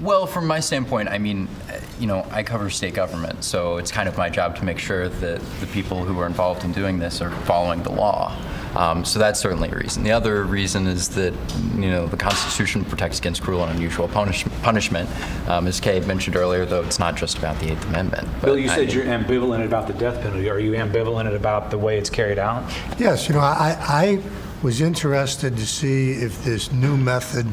Well, from my standpoint, I mean, I cover state government, so it's kind of my job to make sure that the people who are involved in doing this are following the law. So that's certainly a reason. The other reason is that, the Constitution protects against cruel and unusual punishment. As Kay mentioned earlier, though, it's not just about the Eighth Amendment. Bill, you said you're ambivalent about the death penalty. Are you ambivalent about the way it's carried out? Yes, I was interested to see if this new method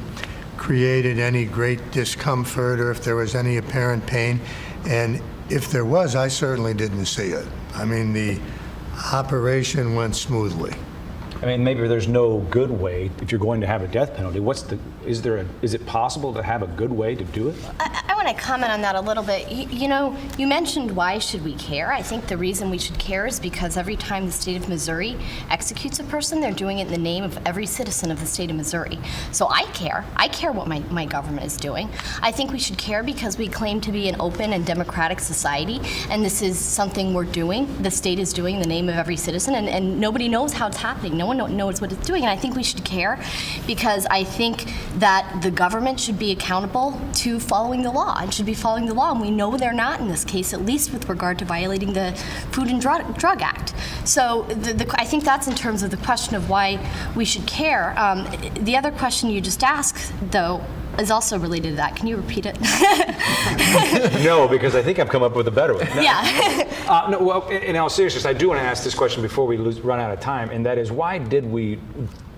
created any great discomfort or if there was any apparent pain. And if there was, I certainly didn't see it. I mean, the operation went smoothly. I mean, maybe there's no good way if you're going to have a death penalty. Is it possible to have a good way to do it? I want to comment on that a little bit. You mentioned why should we care? I think the reason we should care is because every time the state of Missouri executes a person, they're doing it in the name of every citizen of the state of Missouri. So I care. I care what my government is doing. I think we should care because we claim to be an open and democratic society, and this is something we're doing. The state is doing in the name of every citizen, and nobody knows how it's happening. No one knows what it's doing, and I think we should care because I think that the government should be accountable to following the law and should be following the law, and we know they're not in this case, at least with regard to violating the Food and Drug Act. So I think that's in terms of the question of why we should care. The other question you just asked, though, is also related to that. Can you repeat it? No, because I think I've come up with a better one. Yeah. No, well, in all seriousness, I do want to ask this question before we run out of time, and that is, why did we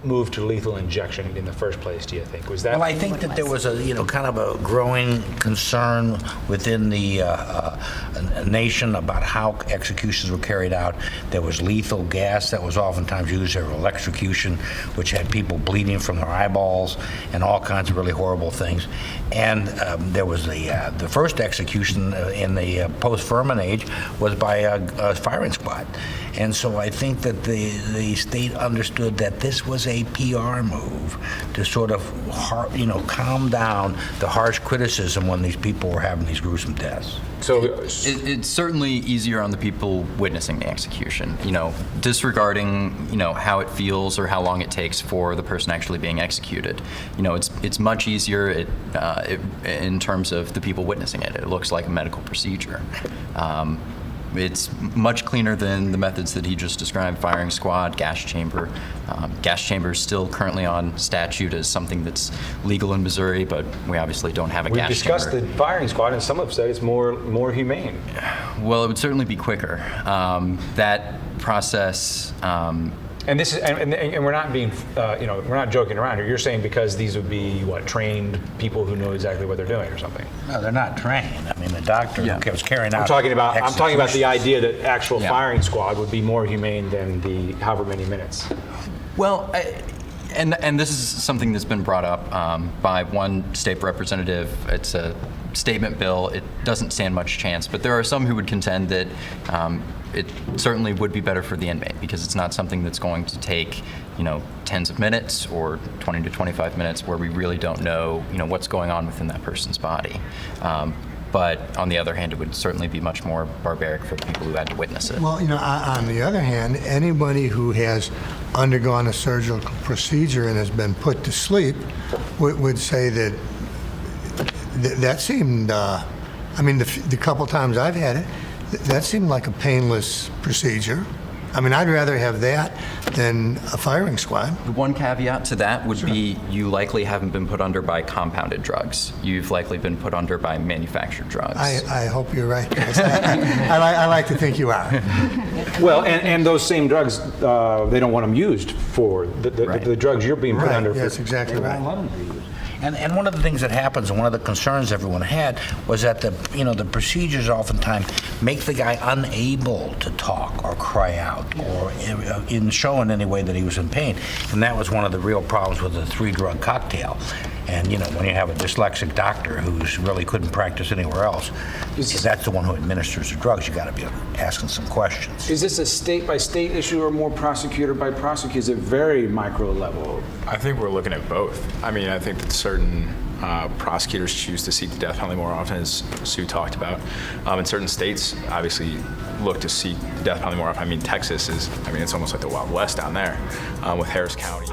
move to lethal injection in the first place, do you think? Was that? Well, I think that there was a, kind of a growing concern within the nation about how executions were carried out. There was lethal gas that was oftentimes used, there was electrocution, which had people bleeding from their eyeballs and all kinds of really horrible things. And there was the first execution in the post-Furman age was by a firing squad. And so I think that the state understood that this was a PR move to sort of, calm down the harsh criticism when these people were having these gruesome deaths. So it's certainly easier on the people witnessing the execution, disregarding, how it feels or how long it takes for the person actually being executed. It's much easier in terms of the people witnessing it. It looks like a medical procedure. It's much cleaner than the methods that he just described, firing squad, gas chamber. Gas chamber is still currently on statute as something that's legal in Missouri, but we obviously don't have a gas chamber. We've discussed the firing squad, and some have said it's more humane. Well, it would certainly be quicker. That process... And this is, and we're not being, we're not joking around here. You're saying because these would be trained people who know exactly what they're doing or something. No, they're not trained. I mean, the doctor who was carrying out. I'm talking about the idea that actual Yeah. firing squad would be more humane than the however many minutes. Well, and this is something that's been brought up by one state representative. It's a statement bill. It doesn't stand much chance, but there are some who would contend that it certainly would be better for the inmate because it's not something that's going to take, tens of minutes or 20 to 25 minutes where we really don't know, what's going on within that person's body. But on the other hand, it would certainly be much more barbaric for the people who had to witness it. Well, on the other hand, anybody who has undergone a surgical procedure and has been put to sleep would say that that seemed, the couple times I've had it, that seemed like a painless procedure. I mean, I'd rather have that than a firing squad. The one caveat to that would be you likely haven't been put under by compounded drugs. You've likely been put under by manufactured drugs. I hope you're right. I like to think you are. Well, and those same drugs, they don't want them used for the drugs you're being put Right, under. that's exactly right. And one of the things that happens, and one of the concerns everyone had, was that the procedures oftentimes make the guy unable to talk or cry out or show in any way that he was in pain. And that was one of the real problems with the 3-drug cocktail. And when you have a dyslexic doctor who's really couldn't practice anywhere else, that's the one who administers the drugs. You got to be asking some questions. Is this a state-by-state issue or more prosecutor-by-prosecutor? Is it very micro level? I think we're looking at both. I mean, I think that certain prosecutors choose to seek the death penalty more often, as Sue talked about. In certain states, obviously, look to seek the death penalty more often. I mean, Texas is, it's almost like the Wild West down there with Harris County.